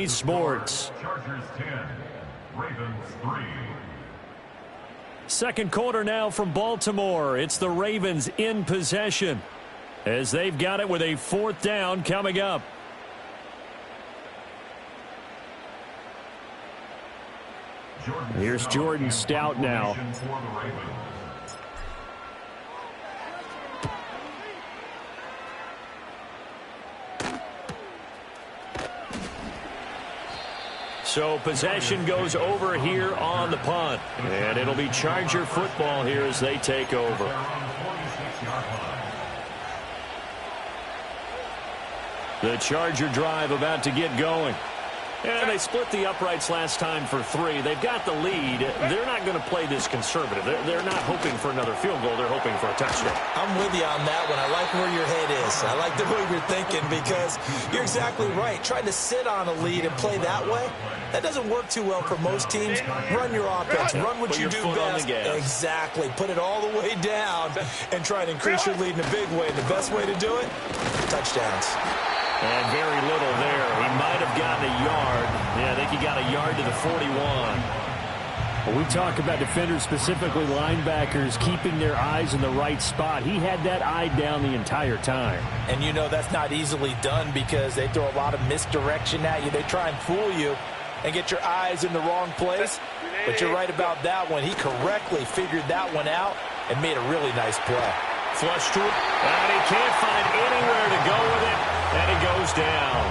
Sports. Chargers 10, Ravens 3. Second quarter now from Baltimore. It's the Ravens in possession as they've got it with a fourth down coming up. Here's Jordan Stout now. So possession goes over here on the punt. And it'll be Charger football here as they take over. The Charger drive about to get going. And they split the uprights last time for 3. They've got the lead. They're not going to play this conservative. They're not hoping for another field goal. They're hoping for a touchdown. I'm with you on that one. I like where your head is. I like the way you're thinking because you're exactly right. Trying to sit on a lead and play that way, that doesn't work too well for most teams. Run your offense. Run what you do best. Exactly. Put it all the way down and try and increase your lead in a big way. And the best way to do it, touchdowns. And very little there. He might have gotten a yard. Yeah, I think he got a yard to the 41. Well, we talk about defenders, specifically linebackers, keeping their eyes in the right spot. He had that eye down the entire time. And you know that's not easily done because they throw a lot of misdirection at you. They try and fool you and get your eyes in the wrong place. But you're right about that one. He correctly figured that one out and made a really nice play. Flush to it. And he can't find anywhere to go with it. And he goes down.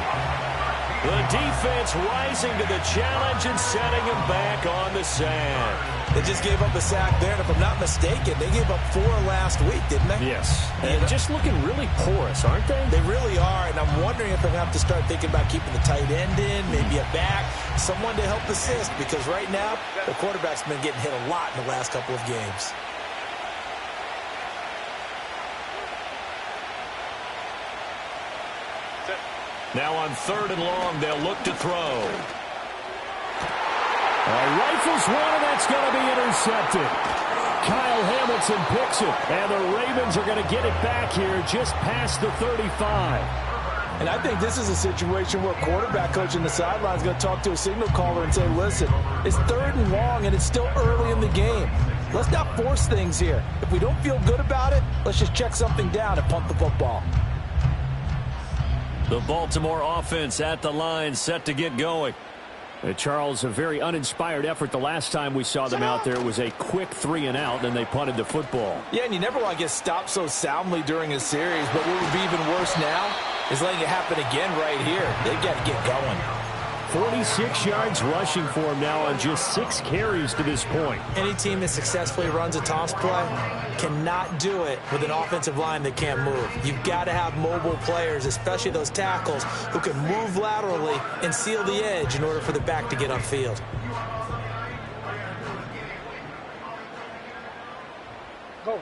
The defense rising to the challenge and setting him back on the sand. They just gave up a sack there, and if I'm not mistaken, they gave up 4 last week, didn't they? Yes. And just looking really porous, aren't they? They really are, and I'm wondering if they're going to have to start thinking about keeping the tight end in, maybe a back, someone to help assist, because right now, the quarterback's been getting hit a lot in the last couple of games. Now on 3rd and long, they'll look to throw. Rifles one, and that's going to be intercepted. Kyle Hamilton picks it, and the Ravens are going to get it back here just past the 35. And I think this is a situation where quarterback coach in the sideline is going to talk to a signal caller and say, listen, it's 3rd and long, and it's still early in the game. Let's not force things here. If we don't feel good about it, let's just check something down and punt the football. The Baltimore offense at the line, set to get going. Charles, a very uninspired effort. The last time we saw them out there was a quick 3 and out, and they punted the football. Yeah, and you never want to get stopped so soundly during a series, but what would be even worse now is letting it happen again right here. They've got to get going. 46 yards rushing for him now on just 6 carries to this point. Any team that successfully runs a toss play cannot do it with an offensive line that can't move. You've got to have mobile players, especially those tackles, who can move laterally and seal the edge in order for the back to get upfield. Go.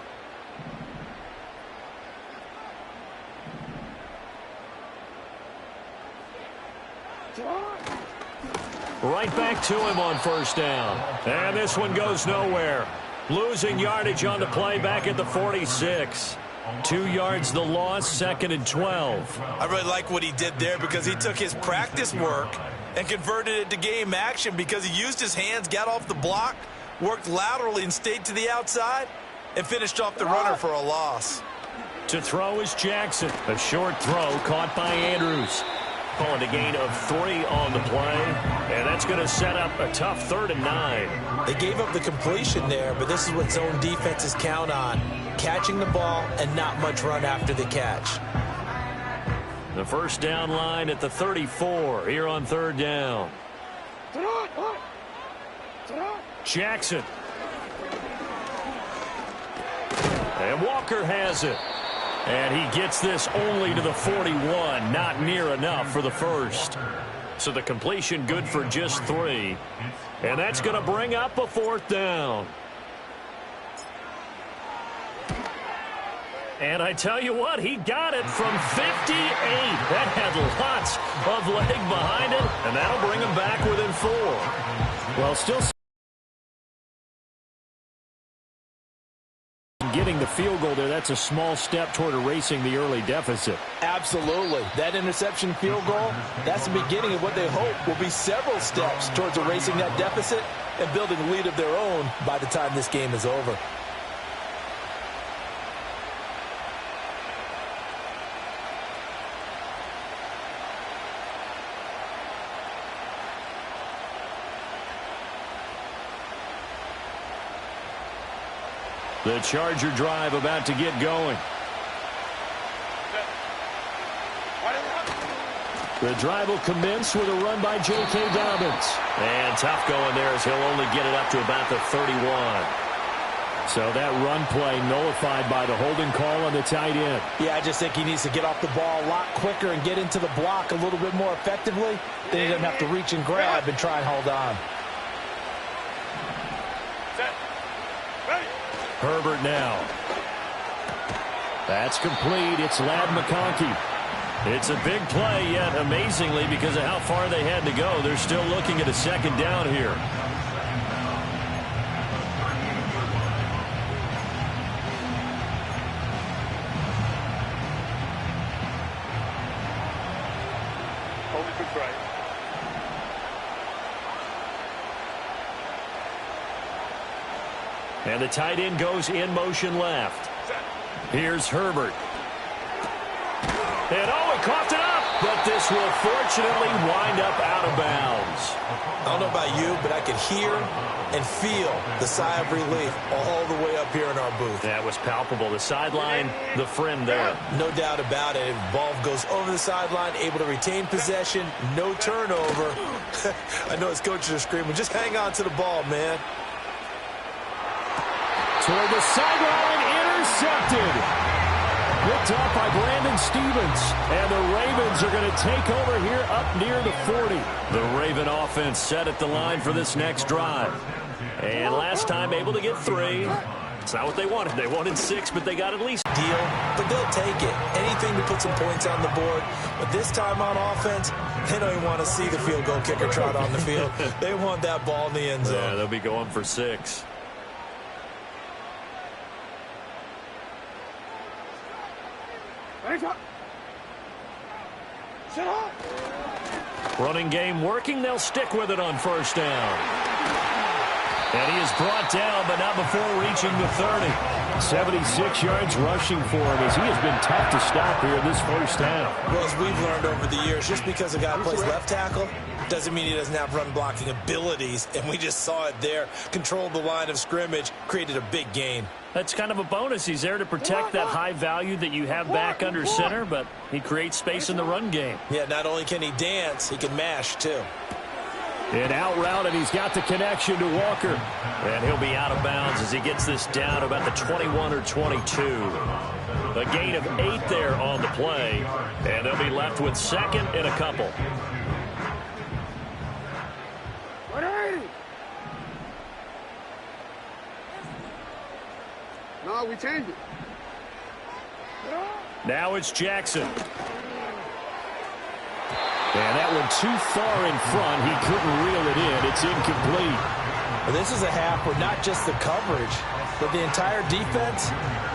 Right back to him on 1st down. And this one goes nowhere. Losing yardage on the play back at the 46. 2 yards the loss, 2nd and 12. I really like what he did there because he took his practice work and converted it to game action because he used his hands, got off the block, worked laterally and stayed to the outside, and finished off the runner for a loss. To throw is Jackson. A short throw caught by Andrews. Calling a gain of 3 on the play, and that's going to set up a tough 3rd and 9. They gave up the completion there, but this is what zone defenses count on, catching the ball and not much run after the catch. The 1st down line at the 34 here on 3rd down. Jackson. And Walker has it. And he gets this only to the 41, not near enough for the 1st. So the completion good for just 3. And that's going to bring up a 4th down. And I tell you what, he got it from 58. That had lots of leg behind it, and that'll bring him back within 4. Well, still getting the field goal there, that's a small step toward erasing the early deficit. Absolutely. That interception field goal, that's the beginning of what they hope will be several steps towards erasing that deficit and building a lead of their own by the time this game is over. The Charger drive about to get going. The drive will commence with a run by J.K. Dobbins. And tough going there as he'll only get it up to about the 31. So that run play nullified by the holding call on the tight end. Yeah, I just think he needs to get off the ball a lot quicker and get into the block a little bit more effectively. Then he doesn't have to reach and grab and try and hold on. Herbert now. That's complete. It's Ladd McConkey. It's a big play, yet amazingly, because of how far they had to go, they're still looking at a second down here. And the tight end goes in motion left. Here's Herbert. And oh, he coughed it up. But this will fortunately wind up out of bounds. I don't know about you, but I could hear and feel the sigh of relief all the way up here in our booth. That was palpable. The sideline, the friend there. No doubt about it. Ball goes over the sideline, able to retain possession, no turnover. I know his coaches are screaming, just hang on to the ball, man. Toward the sideline, intercepted. Picked up by Brandon Stevens. And the Ravens are going to take over here up near the 40. The Raven offense set at the line for this next drive. And last time able to get 3. It's not what they wanted. They wanted 6, but they got at least deal. But they'll take it. Anything to put some points on the board. But this time on offense, they don't even want to see the field goal kicker trot on the field. They want that ball in the end zone. Yeah, they'll be going for 6. Running game working. They'll stick with it on first down. And he is brought down, but not before reaching the 30. 76 yards rushing for him as he has been tough to stop here in this first half. Well, as we've learned over the years, just because a guy plays left tackle doesn't mean he doesn't have run blocking abilities. And we just saw it there. Controlled the line of scrimmage, created a big gain. That's kind of a bonus. He's there to protect that high value that you have back under center, but he creates space in the run game. Yeah, not only can he dance, he can mash too. An out route, and he's got the connection to Walker. And he'll be out of bounds as he gets this down about the 21 or 22. A gain of 8 there on the play, and they'll be left with second and a couple. No, we changed it. Now it's Jackson. And that one too far in front. He couldn't reel it in. It's incomplete. Well, this is a half where not just the coverage, but the entire defense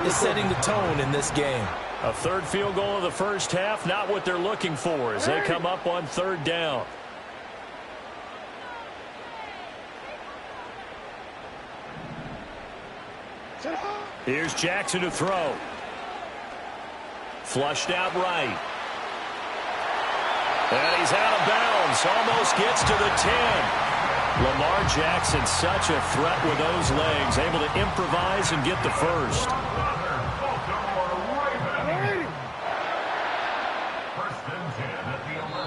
is setting the tone in this game. A third field goal of the first half, not what they're looking for as they come up on third down. Here's Jackson to throw. Flushed out right. And he's out of bounds. Almost gets to the 10. Lamar Jackson, such a threat with those legs. Able to improvise and get the first.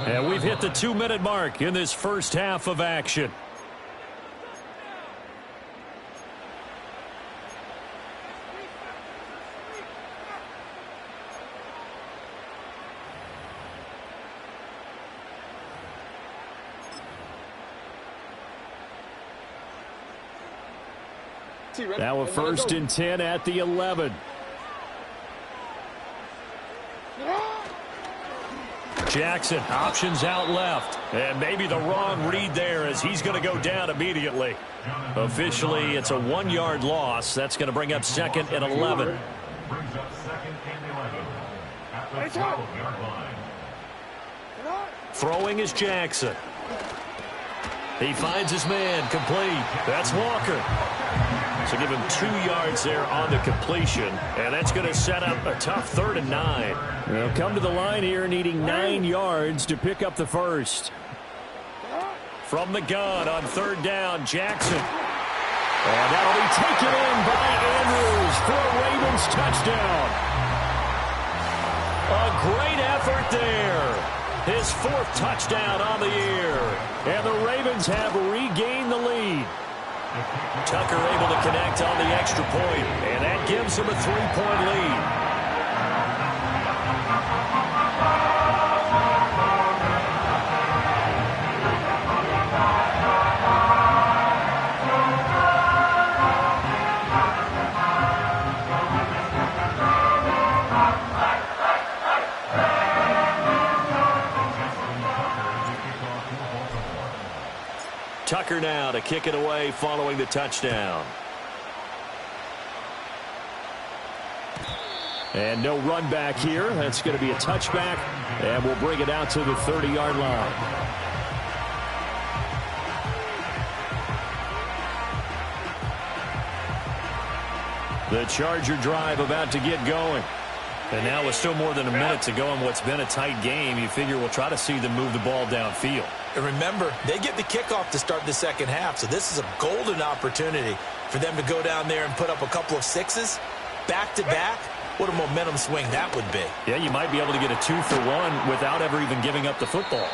And we've hit the 2-minute mark in this first half of action. Now a 1st and 10 at the 11. Jackson, options out left. And maybe the wrong read there as he's going to go down immediately. Officially, it's a 1-yard loss. That's going to bring up 2nd and 11. Brings up 2nd and 11 at the 12-yard line. Throwing is Jackson. He finds his man, complete. That's Walker. So give him 2 yards there on the completion, and that's going to set up a tough 3rd and 9. They'll come to the line here needing 9 yards to pick up the first. From the gun on 3rd down, Jackson. And that'll be taken in by Andrews for a Ravens touchdown. A great effort there. His 4th touchdown on the year. And the Ravens have regained the lead. Tucker able to connect on the extra point, and that gives him a 3-point lead. Tucker now to kick it away following the touchdown. And no run back here. That's going to be a touchback, and we'll bring it out to the 30-yard line. The Charger drive about to get going. And now with still more than a minute to go in what's been a tight game, you figure we'll try to see them move the ball downfield. And remember, they get the kickoff to start the second half, so this is a golden opportunity for them to go down there and put up a couple of 6s back-to-back. What a momentum swing that would be. Yeah, you might be able to get a 2-for-1 without ever even giving up the football.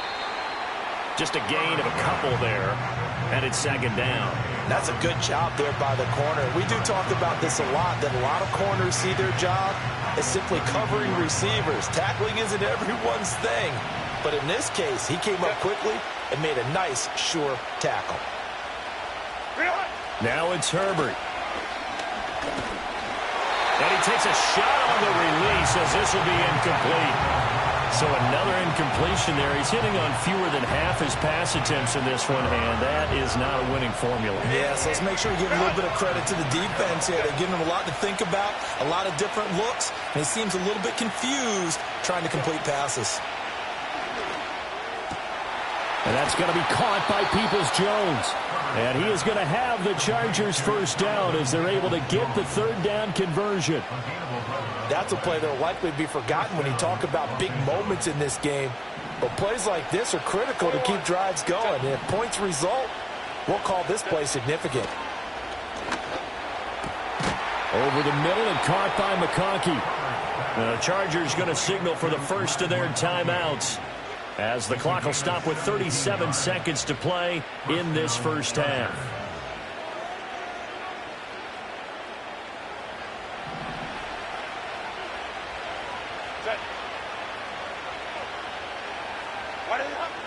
Just a gain of a couple there, and it's 2nd down. That's a good job there by the corner. We do talk about this a lot, that a lot of corners see their job as simply covering receivers. Tackling isn't everyone's thing. But in this case, he came up quickly and made a nice, sure tackle. Now it's Herbert. And he takes a shot on the release as this will be incomplete. So another incompletion there. He's hitting on fewer than half his pass attempts in this one, and that is not a winning formula. Yes, let's make sure we give a little bit of credit to the defense here. They're giving him a lot to think about, a lot of different looks, and he seems a little bit confused trying to complete passes. And that's going to be caught by Peoples-Jones. And he is going to have the Chargers first down as they're able to get the 3rd down conversion. That's a play that will likely be forgotten when you talk about big moments in this game. But plays like this are critical to keep drives going. And if points result, we'll call this play significant. Over the middle and caught by McConkey. The Chargers going to signal for the first of their timeouts, as the clock will stop with 37 seconds to play in this first half.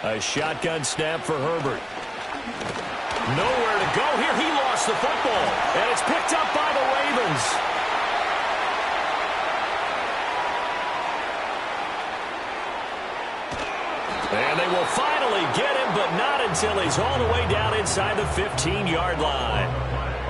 A shotgun snap for Herbert. Nowhere to go here. He lost the football, and it's picked up by the Ravens. And they will finally get him, but not until he's all the way down inside the 15-yard line.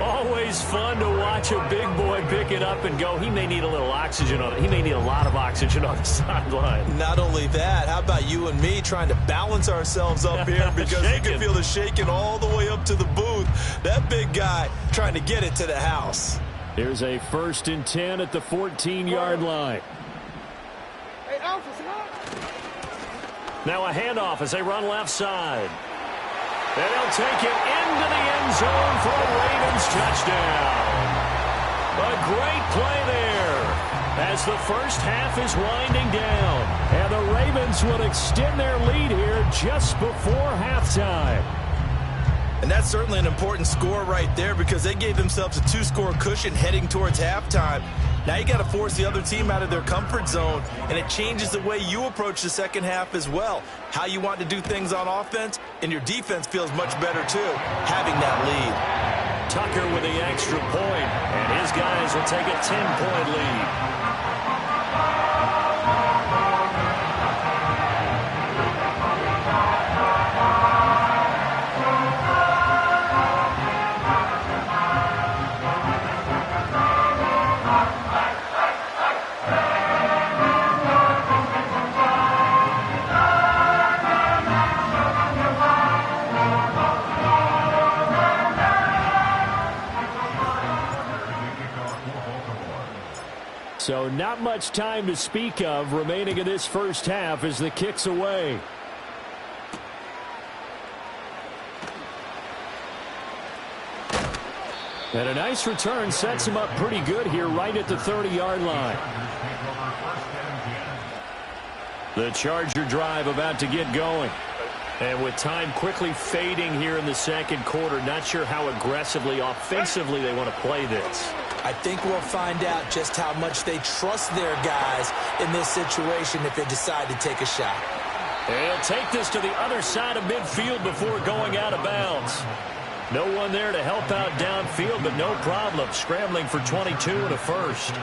Always fun to watch a big boy pick it up and go. He may need a little oxygen on it. He may need a lot of oxygen on the sideline. Not only that, how about you and me trying to balance ourselves up here because you can feel the shaking all the way up to the booth. That big guy trying to get it to the house. Here's a 1st and 10 at the 14-yard line. Now a handoff as they run left side. And they'll take it into the end zone for a Ravens touchdown. A great play there as the first half is winding down. And the Ravens will extend their lead here just before halftime. And that's certainly an important score right there because they gave themselves a 2-score cushion heading towards halftime. Now you got to force the other team out of their comfort zone, and it changes the way you approach the second half as well. How you want to do things on offense, and your defense feels much better too, having that lead. Tucker with the extra point, and his guys will take a 10-point lead. So not much time to speak of remaining in this first half as the kick's away. And a nice return sets him up pretty good here right at the 30-yard line. The Charger drive about to get going. And with time quickly fading here in the second quarter, not sure how aggressively, offensively they want to play this. I think we'll find out just how much they trust their guys in this situation if they decide to take a shot. They'll take this to the other side of midfield before going out of bounds. No one there to help out downfield, but no problem. Scrambling for 22 and a first.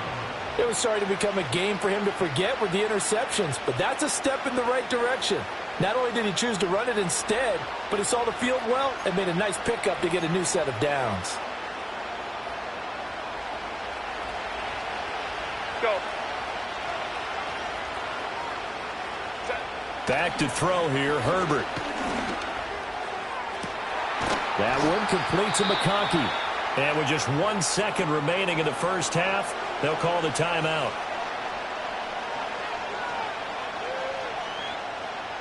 It was starting to become a game for him to forget with the interceptions, but that's a step in the right direction. Not only did he choose to run it instead, but he saw the field well and made a nice pickup to get a new set of downs. Go. Back to throw here, Herbert. That one complete to McConkey. And with just 1 second remaining in the first half, they'll call the timeout.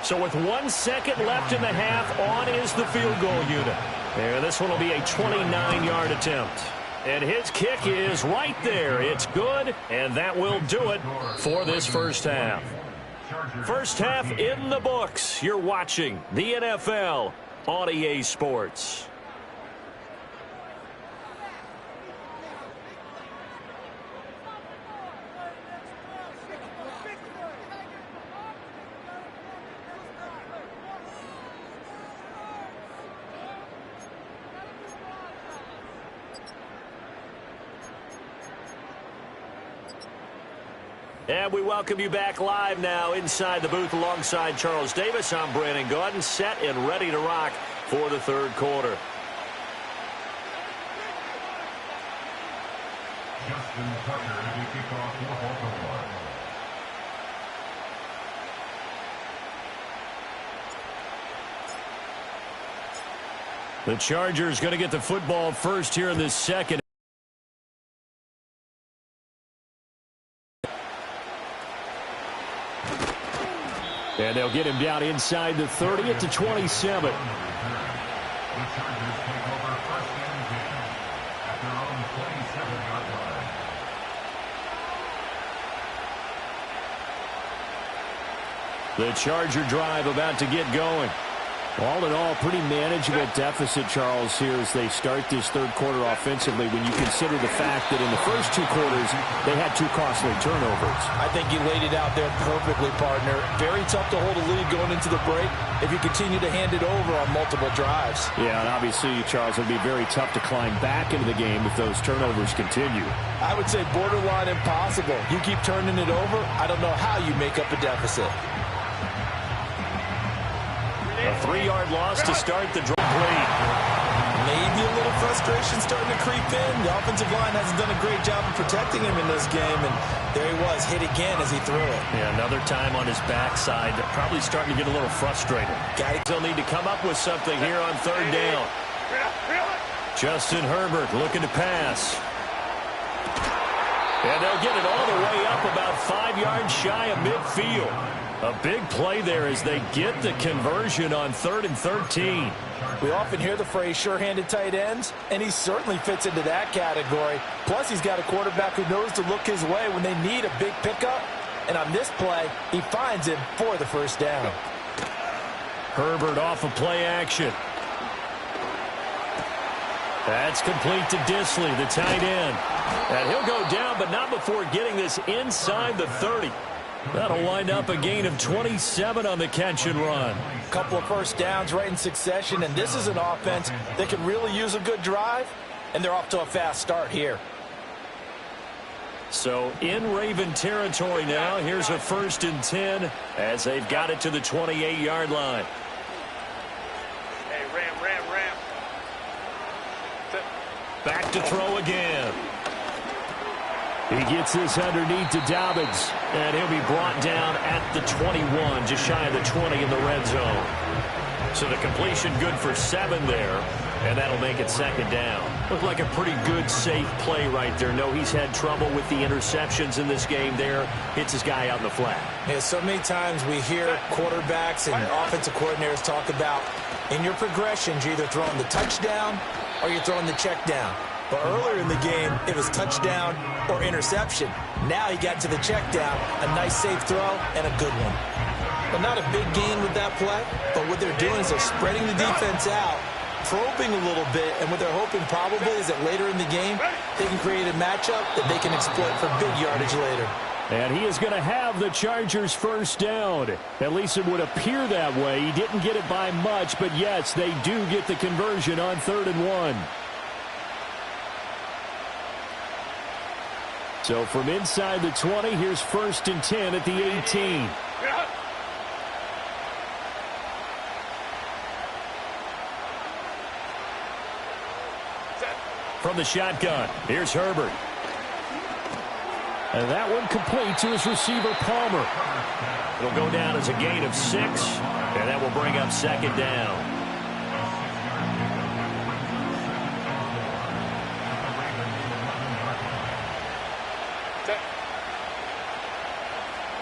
So with 1 second left in the half, on is the field goal unit. And this one will be a 29-yard attempt. And his kick is right there. It's good, and that will do it for this first half. First half in the books. You're watching the NFL on EA Sports. And we welcome you back live now inside the booth alongside Charles Davis. I'm Brandon Gaudin, set and ready to rock for the third quarter. Justin Tucker to kick off for Baltimore. The Chargers going to get the football first here in this second. And they'll get him down inside the 30 at the 27. The Chargers take over first and 10 at their own 27-yard line. The Charger drive about to get going. All in all, pretty manageable deficit, Charles, here as they start this third quarter offensively when you consider the fact that in the first two quarters, they had two costly turnovers. I think you laid it out there perfectly, partner. Very tough to hold a lead going into the break if you continue to hand it over on multiple drives. Yeah, and obviously, Charles, it would be very tough to climb back into the game if those turnovers continue. I would say borderline impossible. You keep turning it over, I don't know how you make up a deficit. A 3-yard loss to start the drive. Maybe a little frustration starting to creep in. The offensive line hasn't done a great job of protecting him in this game, and there he was, hit again as he threw it. Yeah, another time on his backside, probably starting to get a little frustrated. They'll need to come up with something here on third down. Justin Herbert looking to pass. And they'll get it all the way up about 5 yards shy of midfield. A big play there as they get the conversion on 3rd and 13. We often hear the phrase sure-handed tight ends, and he certainly fits into that category. Plus, he's got a quarterback who knows to look his way when they need a big pickup. And on this play, he finds him for the first down. Herbert off of play action. That's complete to Disley, the tight end. And he'll go down, but not before getting this inside the 30. That'll wind up a gain of 27 on the catch and run. A couple of first downs right in succession, and this is an offense that can really use a good drive, and they're off to a fast start here. So in Raven territory now, here's a 1st and 10 as they've got it to the 28-yard line. Hey, ram. Back to throw again. He gets this underneath to Dobbins, and he'll be brought down at the 21, just shy of the 20 in the red zone. So the completion good for 7 there, and that'll make it second down. Looked like a pretty good, safe play right there. No, he's had trouble with the interceptions in this game there. Hits his guy out in the flat. Yeah, so many times we hear quarterbacks and offensive coordinators talk about in your progressions, you're either throwing the touchdown or you're throwing the check down. But earlier in the game, it was touchdown or interception. Now he got to the check down, a nice safe throw, and a good one. But not a big gain with that play, but what they're doing is they're spreading the defense out, probing a little bit, and what they're hoping probably is that later in the game, they can create a matchup that they can exploit for big yardage later. And he is going to have the Chargers first down. At least it would appear that way. He didn't get it by much, but yes, they do get the conversion on 3rd and 1. So from inside the 20, here's 1st and 10 at the 18. From the shotgun, here's Herbert. And that one complete to his receiver, Palmer. It'll go down as a gain of 6, and that will bring up 2nd down.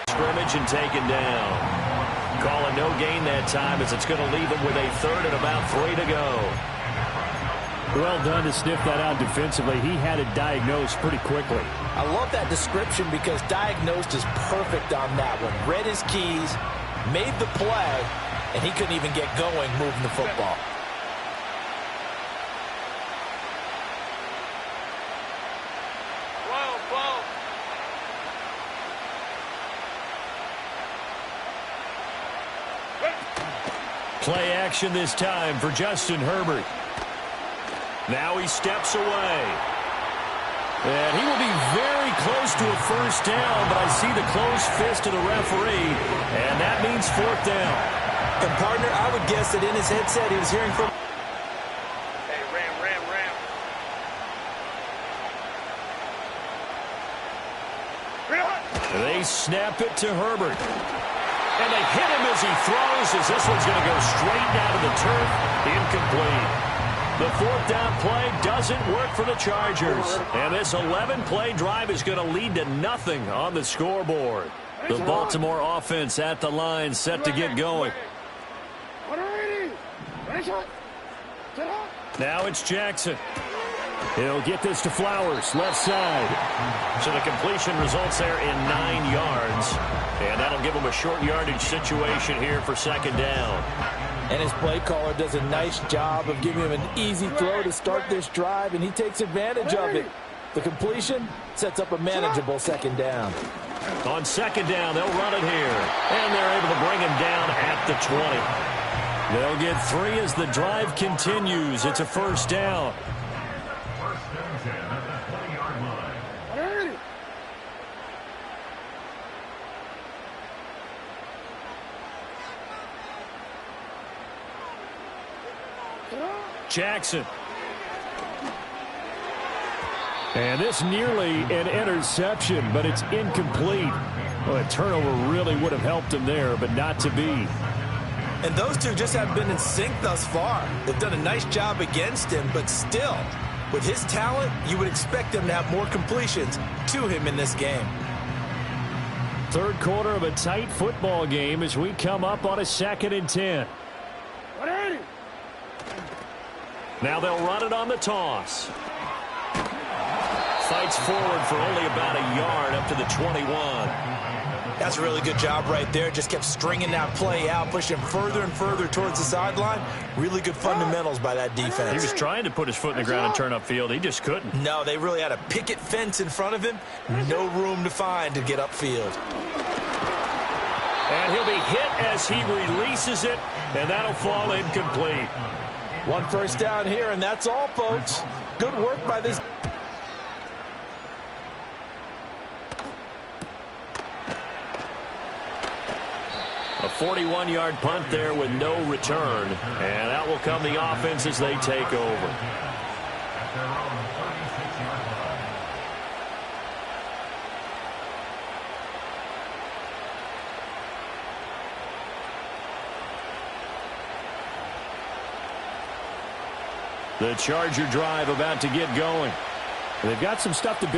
Scrimmage and taken down. Calling no gain that time as it's going to leave them with a 3rd and about 3 to go. Well done to sniff that out defensively. He had it diagnosed pretty quickly. I love that description because diagnosed is perfect on that one. Read his keys, made the play, and he couldn't even get going moving the football. Play action this time for Justin Herbert. Now he steps away. And he will be very close to a first down, but I see the closed fist of the referee, and that means 4th down. And, partner, I would guess that in his headset he was hearing from... Hey, Ram. They snap it to Herbert. And they hit him as he throws, as this one's going to go straight down to the turf. Incomplete. The 4th down play doesn't work for the Chargers. And this 11-play drive is going to lead to nothing on the scoreboard. The Baltimore offense at the line, set to get going. Now it's Jackson. He'll get this to Flowers, left side. So the completion results there in 9 yards. And that'll give him a short yardage situation here for 2nd down. And his play caller does a nice job of giving him an easy throw to start this drive, and he takes advantage of it. The completion sets up a manageable 2nd down. On 2nd down, they'll run it here. And they're able to bring him down at the 20. They'll get 3 as the drive continues. It's a first down. Jackson. And this nearly an interception, but it's incomplete. Well, a turnover really would have helped him there, but not to be. And those two just haven't been in sync thus far. They've done a nice job against him, but still, with his talent, you would expect him to have more completions to him in this game. 3rd quarter of a tight football game as we come up on a 2nd and 10. Now they'll run it on the toss. Fights forward for only about a yard up to the 21. That's a really good job right there. Just kept stringing that play out, pushing him further and further towards the sideline. Really good fundamentals by that defense. He was trying to put his foot in the ground and turn upfield. He just couldn't. No, they really had a picket fence in front of him. No room to find to get upfield. And he'll be hit as he releases it, and that'll fall incomplete. 1 first down here, and that's all, folks. Good work by this. A 41-yard punt there with no return. And that will come the offense as they take over. The Charger drive about to get going. They've got some stuff to build.